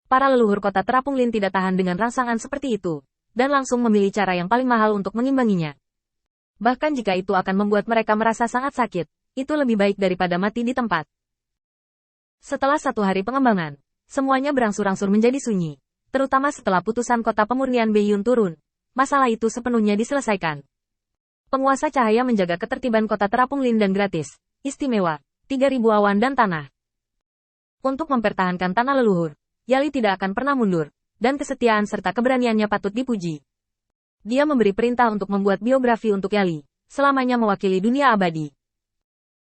Para leluhur kota terapung Lin tidak tahan dengan rangsangan seperti itu, dan langsung memilih cara yang paling mahal untuk mengimbanginya. Bahkan jika itu akan membuat mereka merasa sangat sakit, itu lebih baik daripada mati di tempat. Setelah 1 hari pengembangan, semuanya berangsur-angsur menjadi sunyi. Terutama setelah putusan kota pemurnian Beiyun turun, masalah itu sepenuhnya diselesaikan. Penguasa cahaya menjaga ketertiban kota terapung Lin dan gratis, istimewa, 3.000 awan dan tanah. Untuk mempertahankan tanah leluhur, Yali tidak akan pernah mundur, dan kesetiaan serta keberaniannya patut dipuji. Dia memberi perintah untuk membuat biografi untuk Yali, selamanya mewakili dunia abadi.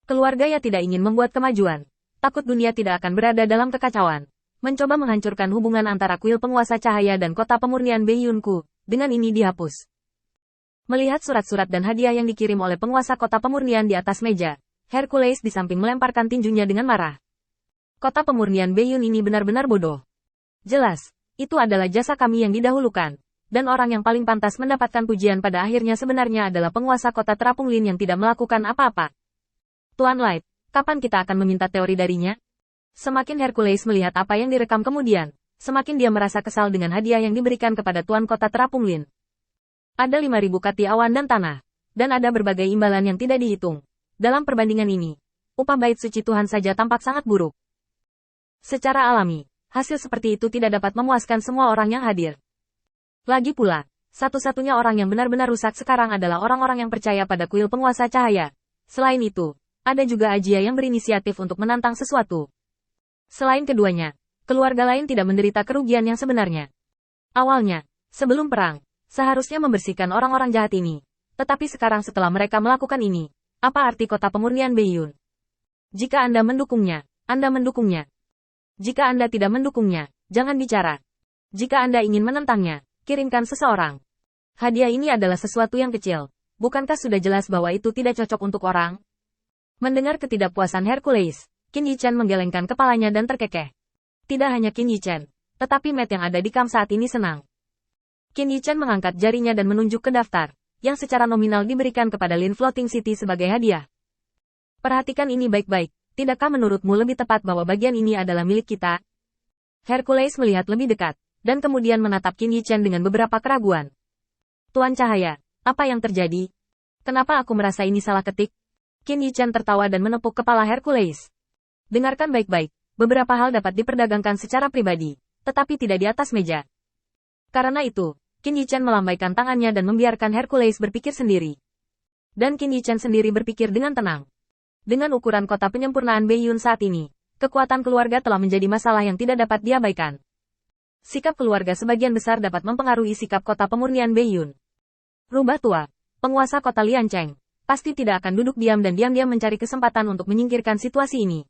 Keluarga Ya tidak ingin membuat kemajuan, takut dunia tidak akan berada dalam kekacauan, mencoba menghancurkan hubungan antara kuil penguasa cahaya dan kota pemurnian Beiyunku, dengan ini dihapus. Melihat surat-surat dan hadiah yang dikirim oleh penguasa kota pemurnian di atas meja, Hercules di samping melemparkan tinjunya dengan marah. Kota pemurnian Beiyun ini benar-benar bodoh. Jelas, itu adalah jasa kami yang didahulukan. Dan orang yang paling pantas mendapatkan pujian pada akhirnya sebenarnya adalah penguasa kota terapung Lin yang tidak melakukan apa-apa. Tuan Light, kapan kita akan meminta teori darinya? Semakin Hercules melihat apa yang direkam kemudian, semakin dia merasa kesal dengan hadiah yang diberikan kepada Tuan kota terapung Lin. Ada 5.000 kati awan dan tanah, dan ada berbagai imbalan yang tidak dihitung. Dalam perbandingan ini, upah bait suci Tuhan saja tampak sangat buruk. Secara alami, hasil seperti itu tidak dapat memuaskan semua orang yang hadir. Lagi pula, satu-satunya orang yang benar-benar rusak sekarang adalah orang-orang yang percaya pada kuil penguasa cahaya. Selain itu, ada juga Ajia yang berinisiatif untuk menantang sesuatu. Selain keduanya, keluarga lain tidak menderita kerugian yang sebenarnya. Awalnya, sebelum perang, seharusnya membersihkan orang-orang jahat ini. Tetapi sekarang setelah mereka melakukan ini, apa arti kota pemurnian Beiyun? Jika Anda mendukungnya, Anda mendukungnya. Jika Anda tidak mendukungnya, jangan bicara. Jika Anda ingin menentangnya, kirimkan seseorang. Hadiah ini adalah sesuatu yang kecil. Bukankah sudah jelas bahwa itu tidak cocok untuk orang? Mendengar ketidakpuasan Hercules, Qin Yichen menggelengkan kepalanya dan terkekeh. Tidak hanya Qin Yichen, tetapi Matt yang ada di kamp saat ini senang. Qin Yichen mengangkat jarinya dan menunjuk ke daftar, yang secara nominal diberikan kepada Lin Floating City sebagai hadiah. Perhatikan ini baik-baik, tidakkah menurutmu lebih tepat bahwa bagian ini adalah milik kita? Hercules melihat lebih dekat, dan kemudian menatap Qin Yichen dengan beberapa keraguan. Tuan Cahaya, apa yang terjadi? Kenapa aku merasa ini salah ketik? Qin Yichen tertawa dan menepuk kepala Hercules. Dengarkan baik-baik, beberapa hal dapat diperdagangkan secara pribadi, tetapi tidak di atas meja. Karena itu, Qin Yichen melambaikan tangannya dan membiarkan Hercules berpikir sendiri. Dan Qin Yichen sendiri berpikir dengan tenang. Dengan ukuran kota penyempurnaan Beiyun saat ini, kekuatan keluarga telah menjadi masalah yang tidak dapat diabaikan. Sikap keluarga sebagian besar dapat mempengaruhi sikap kota pemurnian Beiyun. Rubah tua, penguasa kota Liancheng, pasti tidak akan duduk diam dan diam-diam mencari kesempatan untuk menyingkirkan situasi ini.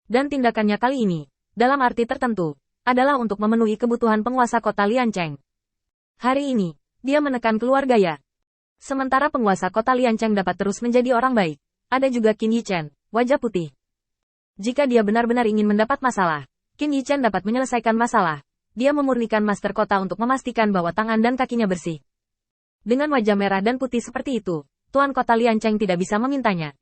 Dan tindakannya kali ini, dalam arti tertentu, adalah untuk memenuhi kebutuhan penguasa kota Liancheng. Hari ini, dia menekan keluarga Ya. Sementara penguasa kota Liancheng dapat terus menjadi orang baik, ada juga Qin Yichen, wajah putih. Jika dia benar-benar ingin mendapat masalah, Qin Yichen dapat menyelesaikan masalah. Dia memurnikan master kota untuk memastikan bahwa tangan dan kakinya bersih. Dengan wajah merah dan putih seperti itu, Tuan kota Liancheng tidak bisa memintanya.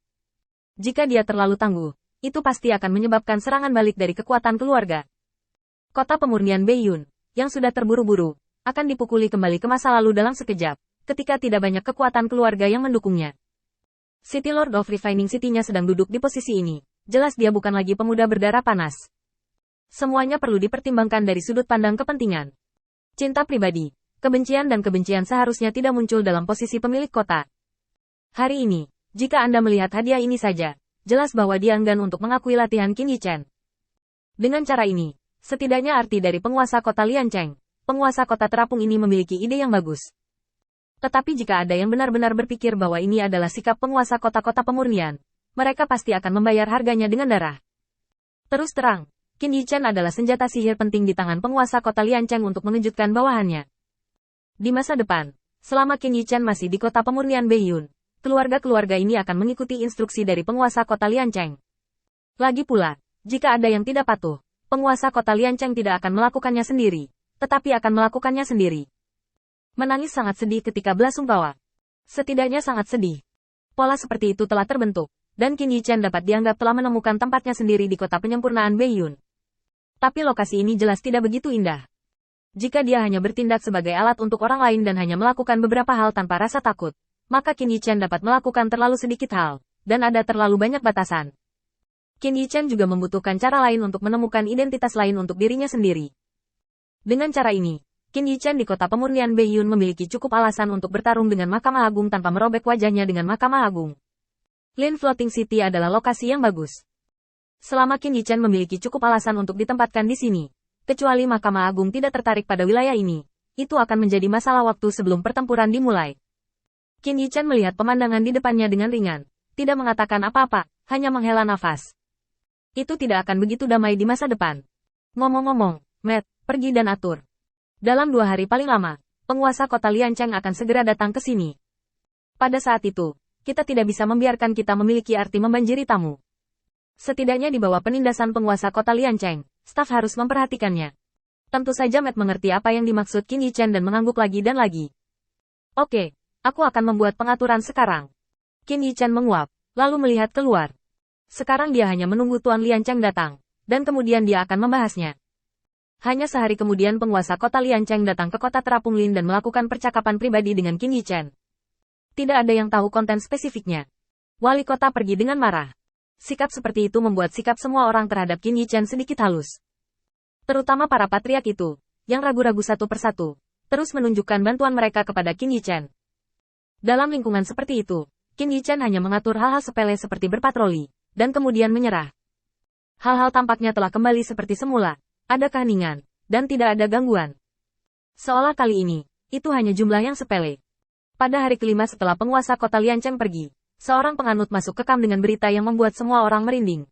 Jika dia terlalu tangguh, itu pasti akan menyebabkan serangan balik dari kekuatan keluarga. Kota pemurnian Beiyun, yang sudah terburu-buru, akan dipukuli kembali ke masa lalu dalam sekejap, ketika tidak banyak kekuatan keluarga yang mendukungnya. City Lord of Refining City-nya sedang duduk di posisi ini. Jelas dia bukan lagi pemuda berdarah panas. Semuanya perlu dipertimbangkan dari sudut pandang kepentingan. Cinta pribadi, kebencian dan kebencian seharusnya tidak muncul dalam posisi pemilik kota. Hari ini, jika Anda melihat hadiah ini saja, jelas bahwa dia enggan untuk mengakui latihan Qin Yichen. Dengan cara ini, setidaknya arti dari penguasa kota Liancheng, penguasa kota terapung ini memiliki ide yang bagus. Tetapi jika ada yang benar-benar berpikir bahwa ini adalah sikap penguasa kota-kota pemurnian, mereka pasti akan membayar harganya dengan darah. Terus terang, Qin Yichen adalah senjata sihir penting di tangan penguasa kota Liancheng untuk mengejutkan bawahannya. Di masa depan, selama Qin Yichen masih di kota pemurnian Beiyun, keluarga-keluarga ini akan mengikuti instruksi dari penguasa kota Liancheng. Lagi pula, jika ada yang tidak patuh, penguasa kota Liancheng tidak akan melakukannya sendiri, tetapi akan melakukannya sendiri. Menangis sangat sedih ketika belasungkawa. Setidaknya sangat sedih. Pola seperti itu telah terbentuk, dan Qin Yichen dapat dianggap telah menemukan tempatnya sendiri di kota penyempurnaan Beiyun. Tapi lokasi ini jelas tidak begitu indah. Jika dia hanya bertindak sebagai alat untuk orang lain dan hanya melakukan beberapa hal tanpa rasa takut, maka Qin Yichen dapat melakukan terlalu sedikit hal, dan ada terlalu banyak batasan. Qin Yichen juga membutuhkan cara lain untuk menemukan identitas lain untuk dirinya sendiri. Dengan cara ini, Qin Yichen di kota pemurnian Beiyun memiliki cukup alasan untuk bertarung dengan Mahkamah Agung tanpa merobek wajahnya dengan Mahkamah Agung. Lin Floating City adalah lokasi yang bagus. Selama Qin Yichen memiliki cukup alasan untuk ditempatkan di sini, kecuali Mahkamah Agung tidak tertarik pada wilayah ini, itu akan menjadi masalah waktu sebelum pertempuran dimulai. Qin Yichen melihat pemandangan di depannya dengan ringan, tidak mengatakan apa-apa, hanya menghela nafas. Itu tidak akan begitu damai di masa depan. Ngomong-ngomong, Matt, pergi dan atur. Dalam 2 hari paling lama, penguasa kota Liancheng akan segera datang ke sini. Pada saat itu, kita tidak bisa membiarkan kita memiliki arti membanjiri tamu. Setidaknya di bawah penindasan penguasa kota Liancheng, staf harus memperhatikannya. Tentu saja Matt mengerti apa yang dimaksud Qin Yichen dan mengangguk lagi dan lagi. Oke, aku akan membuat pengaturan sekarang. Qin Yichen menguap, lalu melihat keluar. Sekarang dia hanya menunggu Tuan Liancheng datang, dan kemudian dia akan membahasnya. Hanya sehari kemudian penguasa kota Liancheng datang ke kota Terapung Lin dan melakukan percakapan pribadi dengan Qin Yichen. Tidak ada yang tahu konten spesifiknya. Wali kota pergi dengan marah. Sikap seperti itu membuat sikap semua orang terhadap Qin Yichen sedikit halus. Terutama para patriark itu, yang ragu-ragu satu persatu, terus menunjukkan bantuan mereka kepada Qin Yichen. Dalam lingkungan seperti itu, Qin Yichen hanya mengatur hal-hal sepele seperti berpatroli, dan kemudian menyerah. Hal-hal tampaknya telah kembali seperti semula, ada keheningan, dan tidak ada gangguan. Seolah kali ini, itu hanya jumlah yang sepele. Pada hari kelima setelah penguasa kota Liancheng pergi, seorang penganut masuk ke kamp dengan berita yang membuat semua orang merinding.